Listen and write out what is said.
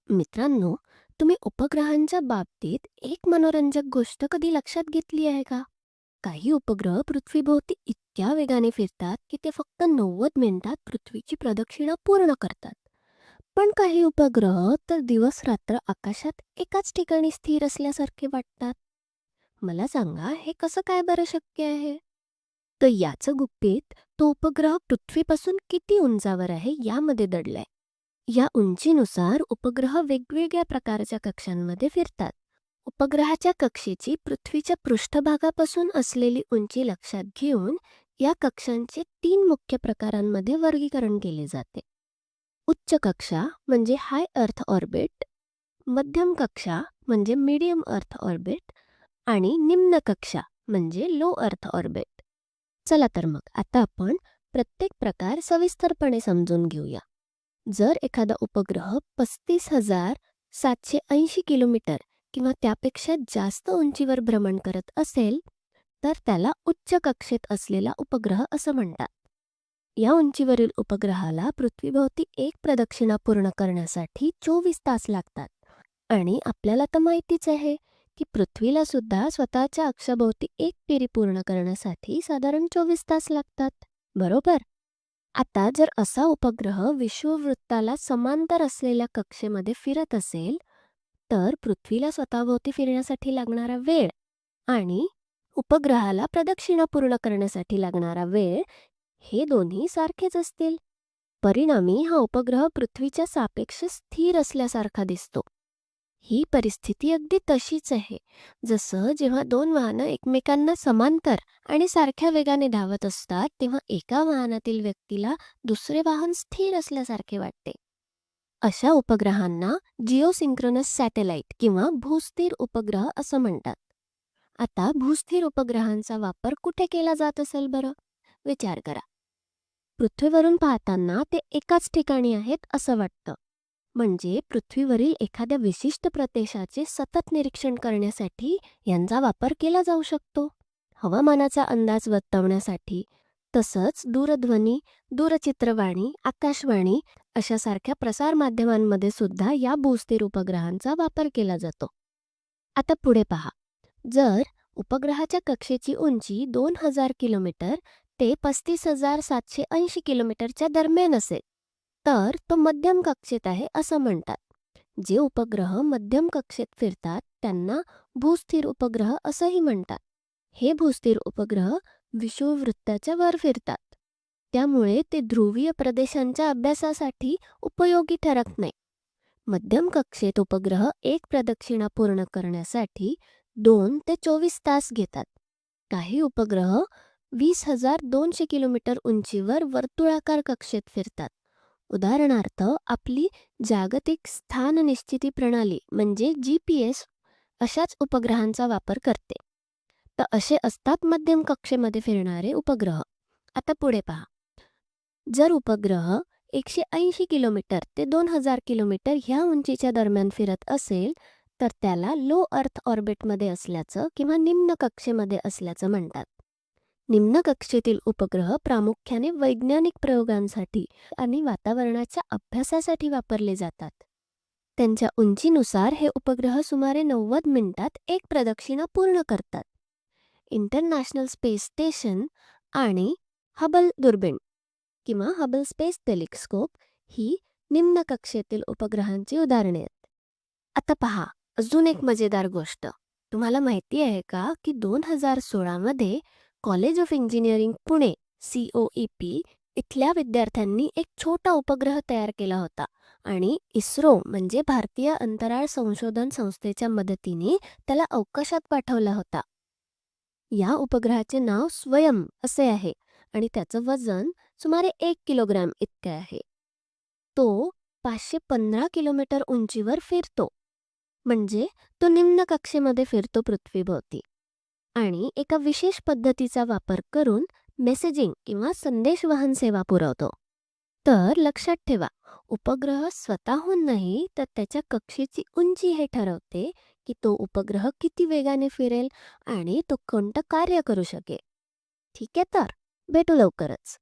मित्रांनो, तुम्ही उपग्रहांच्या बाबतीत एक मनोरंजक गोष्ट कधी लक्षात घेतली आहे का? काही उपग्रह पृथ्वीभोवती इतक्या वेगाने फिरतात की ते फक्त 90 मिनिटात पृथ्वीची प्रदक्षिणा पूर्ण करतात. पण काही उपग्रह तर दिवस-रात्र आकाशात एकाच ठिकाणी स्थिर असल्यासारखे वाटतात. मला सांगा, हे कसं काय बरं शक्य आहे? तर याचं गुपित तो उपग्रह पृथ्वीपासून किती उंचावर आहे यामध्ये दडलंय. या उंचीनुसार उपग्रह वेगवेगळ्या प्रकारच्या कक्षांमध्ये फिरतात. उपग्रहाच्या कक्षेची पृथ्वीच्या पृष्ठभागापासून असलेली उंची लक्षात घेऊन या कक्षांचे 3 मुख्य प्रकारांमध्ये वर्गीकरण केले जाते. उच्च कक्षा म्हणजे हाय अर्थ ऑर्बिट, मध्यम कक्षा म्हणजे मीडियम अर्थ ऑर्बिट आणि निम्न कक्षा म्हणजे लो अर्थ ऑर्बिट. चला तर मग आता आपण प्रत्येक प्रकार सविस्तरपणे समजून घेऊया. जर एखादा उपग्रह 35,780 किलोमीटर किंवा त्यापेक्षा जास्त उंचीवर भ्रमण करत असेल, तर त्याला उच्च कक्षेत असलेला उपग्रह असं म्हणतात. या उंचीवरील उपग्रहाला पृथ्वीभोवती एक प्रदक्षिणा पूर्ण करण्यासाठी 24 तास लागतात. आणि आपल्याला तर माहितीच आहे की पृथ्वीला सुद्धा स्वतःच्या अक्षाभोवती एक फेरी पूर्ण करण्यासाठी साधारण 24 तास लागतात. बरोबर? आता जर असा उपग्रह विषुववृत्ताला समांतर असलेल्या कक्षेमध्ये फिरत असेल, तर पृथ्वीला स्वतःभोवती फिरण्यासाठी लागणारा वेळ आणि उपग्रहाला प्रदक्षिणा पूर्ण करण्यासाठी लागणारा वेळ हे दोन्ही सारखेच असतील. परिणामी हा उपग्रह पृथ्वीच्या सापेक्ष स्थिर असल्यासारखा दिसतो. ही परिस्थिती अगदी तशीच आहे, जसं जेव्हा दोन वाहनं एकमेकांना समांतर आणि सारख्या वेगाने धावत असतात तेव्हा एका वाहनातील व्यक्तीला दुसरे वाहन स्थिर असल्यासारखे वाटते. अशा उपग्रहांना जिओसिंक्रोनस सॅटेलाइट किंवा भूस्थिर उपग्रह असं म्हणतात. आता भूस्थिर उपग्रहांचा वापर कुठे केला जात असेल बरं? विचार करा. पृथ्वीवरून पाहताना ते एकाच ठिकाणी आहेत असं वाटतं. म्हणजे पृथ्वीवरील एखाद्या विशिष्ट प्रदेशाचे सतत निरीक्षण करण्यासाठी यांचा वापर केला जाऊ शकतो. हवामानाचा अंदाज वर्तवण्यासाठी, तसंच दूरध्वनी, दूरचित्रवाणी, आकाशवाणी अशासारख्या प्रसारमाध्यमांमध्ये सुद्धा या भूस्थिर उपग्रहांचा वापर केला जातो. आता पुढे पहा. जर उपग्रहाच्या कक्षेची उंची 2000 किलोमीटर ते 35,780 किलोमीटरच्या दरम्यान असेल, तर तो मध्यम कक्षेत आहे असं म्हणतात. जे उपग्रह मध्यम कक्षेत फिरतात त्यांना भूस्थिर उपग्रह असंही म्हणतात. हे भूस्थिर उपग्रह विषुववृत्ताच्या वर फिरतात. त्यामुळे ते ध्रुवीय प्रदेशांच्या अभ्यासासाठी उपयोगी ठरत नाही. मध्यम कक्षेत उपग्रह एक प्रदक्षिणा पूर्ण करण्यासाठी 2 ते 24 तास घेतात. काही उपग्रह 20,200 किलोमीटर उंचीवर वर्तुळाकार कक्षेत फिरतात. उदाहरणार्थ आपली जागतिक स्थान निश्चिती प्रणाली म्हणजे GPS अशाच उपग्रहांचा वापर करते. तर असे असतात मध्यम कक्षेमध्ये फिरणारे उपग्रह. आता पुढे पहा. जर उपग्रह 180 किलोमीटर ते 2000 किलोमीटर ह्या उंचीच्या दरम्यान फिरत असेल, तर त्याला लो अर्थ ऑर्बिटमध्ये असल्याचं किंवा निम्न कक्षेमध्ये असल्याचं म्हणतात. निम्न कक्षेतील उपग्रह प्रामुख्याने वैज्ञानिक प्रयोगांसाठी आणि वातावरणाच्या अभ्यासासाठी वापरले जातात. त्यांच्या उंचीनुसार हे उपग्रह सुमारे 90 मिनिटात एक प्रदक्षिणा पूर्ण करतात. इंटरनॅशनल स्पेस स्टेशन आणि हबल दुर्बीण किंवा हबल स्पेस टेलिस्कोप ही निम्न कक्षेतील उपग्रहांची उदाहरणे आहेत. आता पहा, अजून एक मजेदार गोष्ट. तुम्हाला माहिती आहे का की 2016 मध्ये college of engineering Pune COEP इथल्या विद्यार्थ्यांनी एक छोटा उपग्रह तयार केला होता आणि इस्रो म्हणजे भारतीय अंतराळ संशोधन संस्थेच्या मदतीने त्याला अवकाशात पाठवला होता. या उपग्रहाचे नाव स्वयं असे आहे आणि त्याचं वजन सुमारे 1 किलोग्रॅम इतके आहे. तो 515 किलोमीटर उंचीवर फिरतो. म्हणजे तो निम्न कक्षेमध्ये फिरतो पृथ्वीभोवती आणि एका विशेष पद्धतीचा वापर करून मेसेजिंग किंवा संदेशवहन सेवा पुरवतो. तर लक्षात ठेवा, उपग्रह स्वतःहून नाही तर त्याच्या कक्षेची उंची हे ठरवते की तो उपग्रह किती वेगाने फिरेल आणि तो कोणतं कार्य करू शकेल. ठीक आहे, तर भेटू लवकरच.